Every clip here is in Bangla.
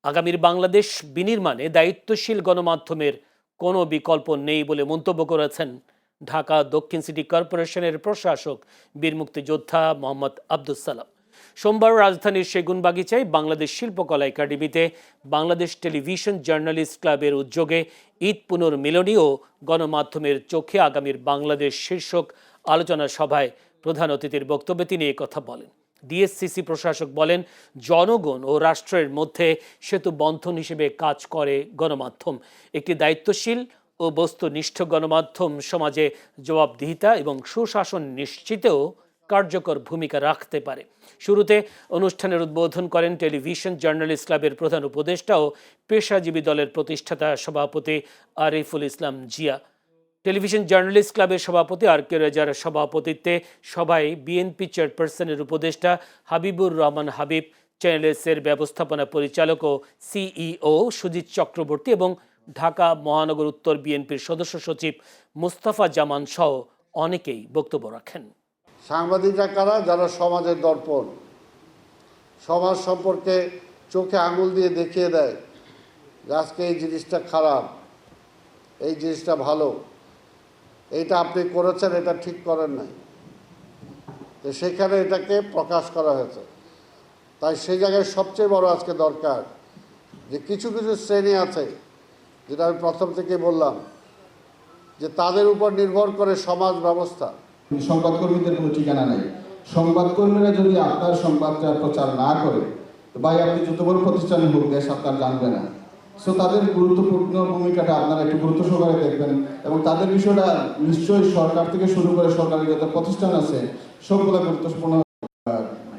আগামীর বাংলাদেশ বিনির্মাণে দায়িত্বশীল গণমাধ্যমের কোনো বিকল্প নেই বলে মন্তব্য করেছেন ঢাকা দক্ষিণ সিটি কর্পোরেশনের প্রশাসক বীর মুক্তিযোদ্ধা মোহাম্মদ আব্দুস সালাম। সোমবার রাজধানীর সেগুনবাগিচায় বাংলাদেশ শিল্পকলা একাডেমিতে বাংলাদেশ টেলিভিশন জার্নালিস্ট ক্লাবের উদ্যোগে ঈদ পুনর্মিলনী ও গণমাধ্যমের চোখে আগামীর বাংলাদেশ শীর্ষক আলোচনা সভায় প্রধান অতিথির বক্তব্যে তিনি কথা বলেন। ডিএসসিসি প্রশাসক বলেন, জনগণ ও রাষ্ট্রের মধ্যে সেতু বন্ধন হিসেবে কাজ করে গণমাধ্যম। একটি দায়িত্বশীল ও বস্তুনিষ্ঠ গণমাধ্যম সমাজে জবাবদিহিতা এবং সুশাসন নিশ্চিতেও কার্যকর ভূমিকা রাখতে পারে। শুরুতে অনুষ্ঠানের উদ্বোধন করেন টেলিভিশন জার্নালিস্ট ক্লাবের প্রধান উপদেষ্টা ও পেশাজীবী দলের প্রতিষ্ঠাতা সভাপতি আরিফুল ইসলাম জিয়া। টেলিভিশন জার্নালিস্ট ক্লাবের সভাপতি আর কে রেজার সভাপতিত্বে সভায় বিএনপি চেয়ারপারসনের উপদেষ্টা হাবিবুর রহমান হাবিব, চ্যানেলসের ব্যবস্থাপনা পরিচালক ও সিইও সুজিত চক্রবর্তী এবং ঢাকা মহানগর উত্তর বিএনপির সদস্য সচিব মুস্তাফা জামান সহ অনেকেই বক্তব্য রাখেন। সাংবাদিকরা কারা? যারা সমাজের দর্পণ, সমাজ সম্পর্কে চোখে আঙুল দিয়ে দেখিয়ে দেয় যে আজকে এই জিনিসটা খারাপ, এই জিনিসটা ভালো, এইটা আপনি করেছেন, এটা ঠিক করেন নাই, তো সেখানে এটাকে প্রকাশ করা হয়েছে। তাই সেই জায়গায় সবচেয়ে বড় আজকে দরকার যে কিছু কিছু শ্রেণী আছে, যেটা আমি প্রথম থেকে বললাম, যে তাদের উপর নির্ভর করে সমাজ ব্যবস্থা। সংবাদকর্মীদের কোনো ঠিকানা নেই। সংবাদকর্মীরা যদি আপনার সংবাদটা প্রচার না করে, ভাই আপনি যত বড় প্রতিষ্ঠানে হোক, দেশ আপনার জানবে না। সো তাদের গুরুত্বপূর্ণ ভূমিকাটা আপনারা একটু গুরুত্ব সহকারে দেখবেন এবং তাদের বিষয়টা নিশ্চয়ই সরকার থেকে শুরু করে সরকারি যত প্রতিষ্ঠান আছে সবগুলো গুরুত্বপূর্ণ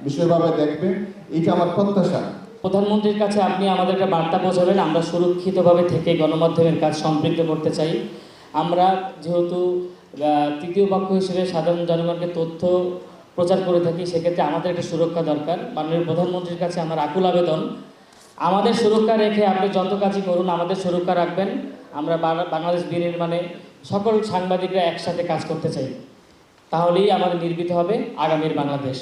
বিষয়ভাবে দেখবে, এইটা আমার প্রত্যাশা। প্রধানমন্ত্রীর কাছে আপনি আমাদের একটা বার্তা পৌঁছাবেন, আমরা সুরক্ষিতভাবে থেকে গণমাধ্যমের কাজ সম্পৃক্ত করতে চাই। আমরা যেহেতু তৃতীয় পক্ষ হিসেবে সাধারণ জনগণকে তথ্য প্রচার করে থাকি, সেক্ষেত্রে আমাদের একটা সুরক্ষা দরকার। মাননীয় প্রধানমন্ত্রীর কাছে আমার আকুল আবেদন, আমাদের সুরক্ষা রেখে আপনি যত কাজই করুন আমাদের সুরক্ষা রাখবেন। আমরা বাংলাদেশ বিনির্মাণে সকল সাংবাদিকরা একসাথে কাজ করতে চাই, তাহলেই আমাদের নির্মিত হবে আগামীর বাংলাদেশ।